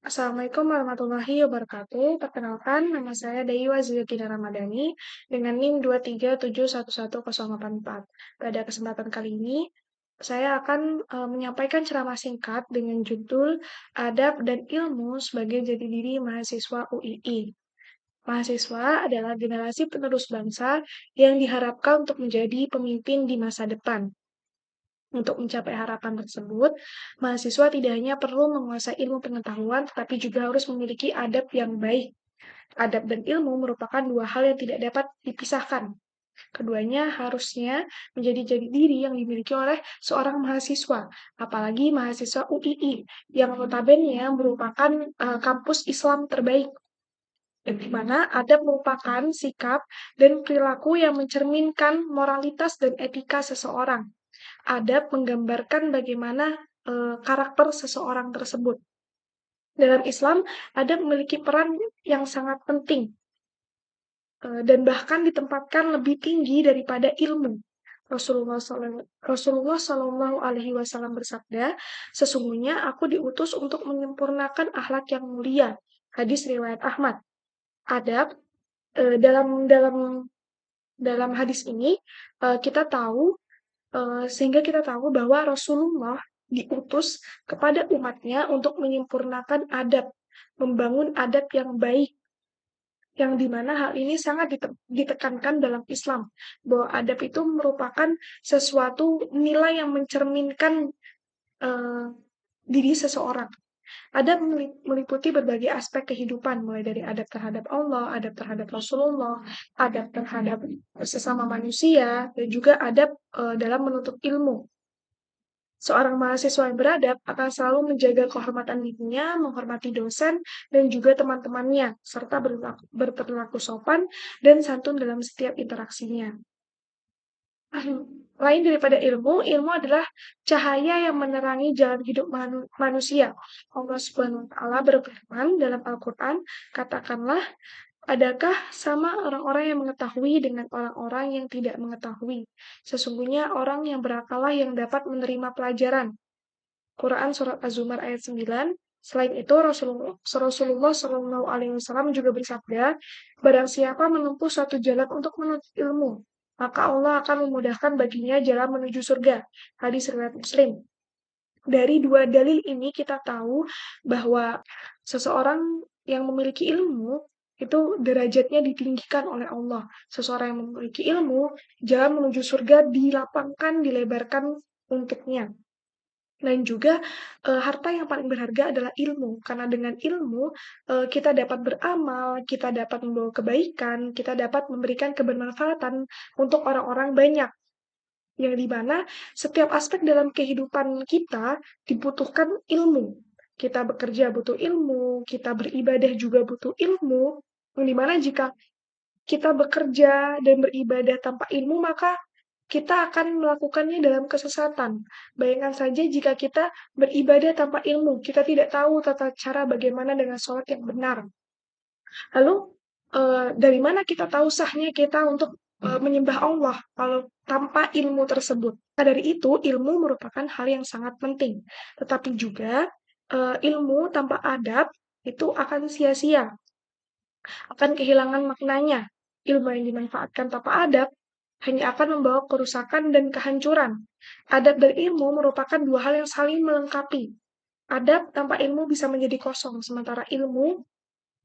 Assalamualaikum warahmatullahi wabarakatuh. Perkenalkan, nama saya Daiwa Zilkina Ramadhani dengan NIM 237111084. Pada kesempatan kali ini, saya akan menyampaikan ceramah singkat dengan judul Adab dan Ilmu sebagai Jati Diri Mahasiswa UII. Mahasiswa adalah generasi penerus bangsa yang diharapkan untuk menjadi pemimpin di masa depan. Untuk mencapai harapan tersebut, mahasiswa tidak hanya perlu menguasai ilmu pengetahuan, tetapi juga harus memiliki adab yang baik. Adab dan ilmu merupakan dua hal yang tidak dapat dipisahkan. Keduanya harusnya menjadi jati diri yang dimiliki oleh seorang mahasiswa, apalagi mahasiswa UII, yang notabene merupakan kampus Islam terbaik, di mana adab merupakan sikap dan perilaku yang mencerminkan moralitas dan etika seseorang. Adab menggambarkan bagaimana karakter seseorang tersebut. Dalam Islam, adab memiliki peran yang sangat penting dan bahkan ditempatkan lebih tinggi daripada ilmu. Rasulullah Shallallahu Alaihi Wasallam bersabda, sesungguhnya aku diutus untuk menyempurnakan akhlak yang mulia. Hadis riwayat Ahmad. Adab dalam hadis ini kita tahu sehingga kita tahu bahwa Rasulullah diutus kepada umatnya untuk menyempurnakan adab, membangun adab yang baik, yang dimana hal ini sangat ditekankan dalam Islam, bahwa adab itu merupakan sesuatu nilai yang mencerminkan uh, diri seseorang. Adab meliputi berbagai aspek kehidupan, mulai dari adab terhadap Allah, adab terhadap Rasulullah, adab terhadap sesama manusia, dan juga adab dalam menuntut ilmu. Seorang mahasiswa yang beradab akan selalu menjaga kehormatan dirinya, menghormati dosen, dan juga teman-temannya, serta berperilaku sopan dan santun dalam setiap interaksinya. Lain daripada ilmu, ilmu adalah cahaya yang menerangi jalan hidup manusia. Allah Subhanahu wa Ta'ala berfirman dalam Al-Quran, katakanlah, adakah sama orang-orang yang mengetahui dengan orang-orang yang tidak mengetahui? Sesungguhnya orang yang berakallah yang dapat menerima pelajaran. Quran Surat Az-Zumar ayat 9. Selain itu, Rasulullah Shallallahu Alaihi Wasallam juga bersabda, barang siapa menempuh suatu jalan untuk menuntut ilmu, maka Allah akan memudahkan baginya jalan menuju surga. Hadis riwayat Muslim. Dari dua dalil ini kita tahu bahwa seseorang yang memiliki ilmu itu derajatnya ditinggikan oleh Allah. Seseorang yang memiliki ilmu, jalan menuju surga dilapangkan, dilebarkan untuknya. Dan juga harta yang paling berharga adalah ilmu, karena dengan ilmu kita dapat beramal, kita dapat membawa kebaikan, kita dapat memberikan kebermanfaatan untuk orang-orang banyak. Yang dimana setiap aspek dalam kehidupan kita dibutuhkan ilmu. Kita bekerja butuh ilmu, kita beribadah juga butuh ilmu. Yang dimana jika kita bekerja dan beribadah tanpa ilmu, maka kita akan melakukannya dalam kesesatan. Bayangkan saja jika kita beribadah tanpa ilmu, kita tidak tahu tata cara bagaimana dengan sholat yang benar. Lalu, dari mana kita tahu sahnya kita untuk menyembah Allah kalau tanpa ilmu tersebut? Nah, dari itu, ilmu merupakan hal yang sangat penting. Tetapi juga, ilmu tanpa adab itu akan sia-sia, akan kehilangan maknanya. Ilmu yang dimanfaatkan tanpa adab hanya akan membawa kerusakan dan kehancuran. Adab dan ilmu merupakan dua hal yang saling melengkapi. Adab tanpa ilmu bisa menjadi kosong, sementara ilmu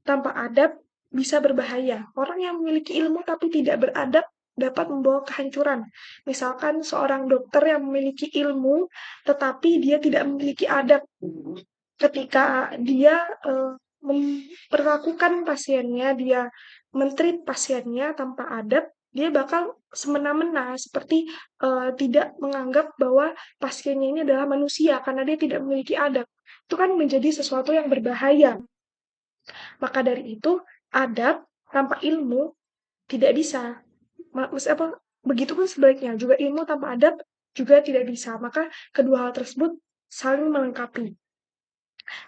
tanpa adab bisa berbahaya. Orang yang memiliki ilmu tapi tidak beradab dapat membawa kehancuran. Misalkan seorang dokter yang memiliki ilmu tetapi dia tidak memiliki adab. Ketika dia memperlakukan pasiennya, dia men-treat pasiennya tanpa adab, dia bakal semena-mena seperti tidak menganggap bahwa pasiennya ini adalah manusia karena dia tidak memiliki adab. Itu kan menjadi sesuatu yang berbahaya. Maka dari itu, adab tanpa ilmu tidak bisa. Begitupun sebaliknya, juga ilmu tanpa adab juga tidak bisa. Maka kedua hal tersebut saling melengkapi.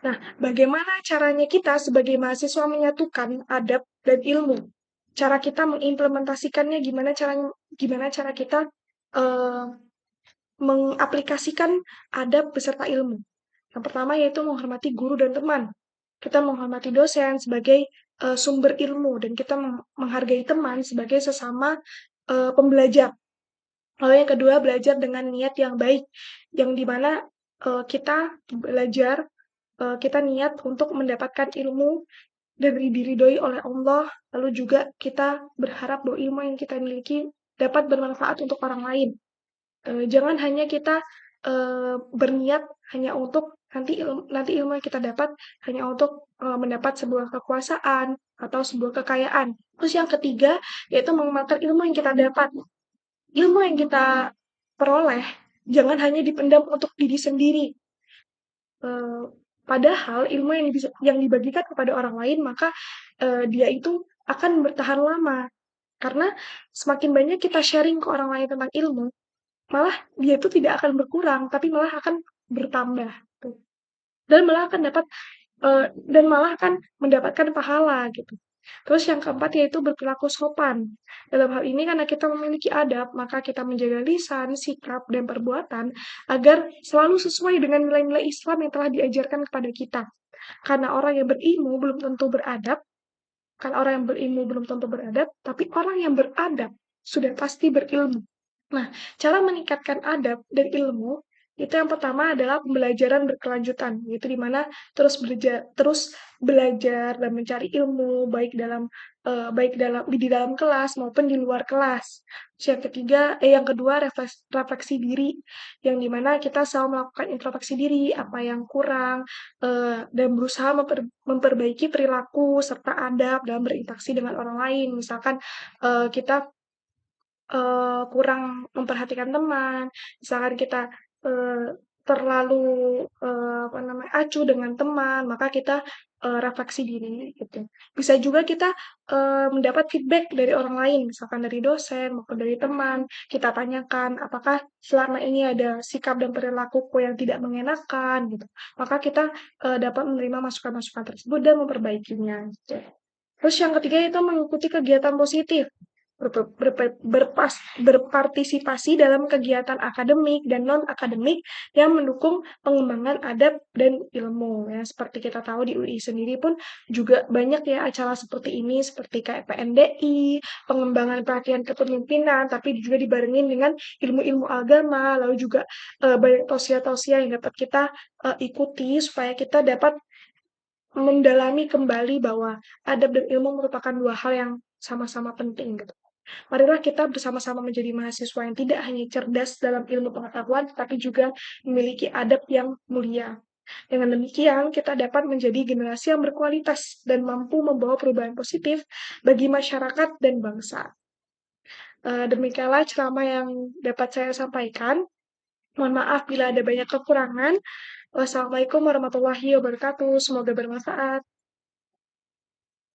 Nah, bagaimana caranya kita sebagai mahasiswa menyatukan adab dan ilmu? Cara kita mengimplementasikannya gimana cara kita uh, mengaplikasikan adab beserta ilmu? Yang pertama yaitu menghormati guru dan teman. kita menghormati dosen sebagai sumber ilmu dan kita menghargai teman sebagai sesama pembelajar. Lalu yang kedua, belajar dengan niat yang baik, yang dimana kita belajar, kita niat untuk mendapatkan ilmu dan diridhoi oleh Allah, lalu juga kita berharap bahwa ilmu yang kita miliki dapat bermanfaat untuk orang lain. Jangan hanya kita berniat hanya untuk nanti ilmu yang kita dapat hanya untuk mendapat sebuah kekuasaan atau sebuah kekayaan. Terus yang ketiga, yaitu mengamalkan ilmu yang kita dapat. Ilmu yang kita peroleh jangan hanya dipendam untuk diri sendiri. Eee, Padahal ilmu yang dibagikan kepada orang lain, maka dia itu akan bertahan lama. Karena semakin banyak kita sharing ke orang lain tentang ilmu, malah dia itu tidak akan berkurang, tapi malah akan bertambah, tuh. Dan malah akan dan malah akan mendapatkan pahala, gitu. Terus yang keempat yaitu berperilaku sopan. Dalam hal ini karena kita memiliki adab, maka kita menjaga lisan, sikap, dan perbuatan agar selalu sesuai dengan nilai-nilai Islam yang telah diajarkan kepada kita. Karena orang yang berilmu belum tentu beradab, kan orang yang berilmu belum tentu beradab, tapi orang yang beradab sudah pasti berilmu. Nah, cara meningkatkan adab dan ilmu itu yang pertama adalah pembelajaran berkelanjutan, yaitu di mana terus belajar dan mencari ilmu baik di dalam kelas maupun di luar kelas. Terus yang kedua refleksi diri, yang di mana kita selalu melakukan introspeksi diri, apa yang kurang, dan berusaha memperbaiki perilaku serta adab dalam berinteraksi dengan orang lain. Misalkan, kita kurang memperhatikan teman, misalkan kita, terlalu, apa namanya, acuh dengan teman, maka kita, refleksi diri gitu. Bisa juga kita, mendapat feedback dari orang lain, misalkan dari dosen maupun dari teman, kita tanyakan, "Apakah selama ini ada sikap dan perilakuku yang tidak mengenakan?" Gitu. Maka kita, dapat menerima masukan-masukan tersebut dan memperbaikinya, gitu. Terus yang ketiga itu mengikuti kegiatan positif, berpartisipasi dalam kegiatan akademik dan non-akademik yang mendukung pengembangan adab dan ilmu. Ya, seperti kita tahu di UI sendiri pun juga banyak ya acara seperti ini, seperti kayak PNDI, pengembangan pelatihan kepemimpinan, tapi juga dibarengin dengan ilmu-ilmu agama, lalu juga banyak tausiah-tausiah yang dapat kita ikuti supaya kita dapat mendalami kembali bahwa adab dan ilmu merupakan dua hal yang sama-sama penting gitu. Marilah kita bersama-sama menjadi mahasiswa yang tidak hanya cerdas dalam ilmu pengetahuan, tetapi juga memiliki adab yang mulia. Dengan demikian, kita dapat menjadi generasi yang berkualitas dan mampu membawa perubahan positif bagi masyarakat dan bangsa. Demikianlah ceramah yang dapat saya sampaikan. Mohon maaf bila ada banyak kekurangan. Wassalamualaikum warahmatullahi wabarakatuh. Semoga bermanfaat.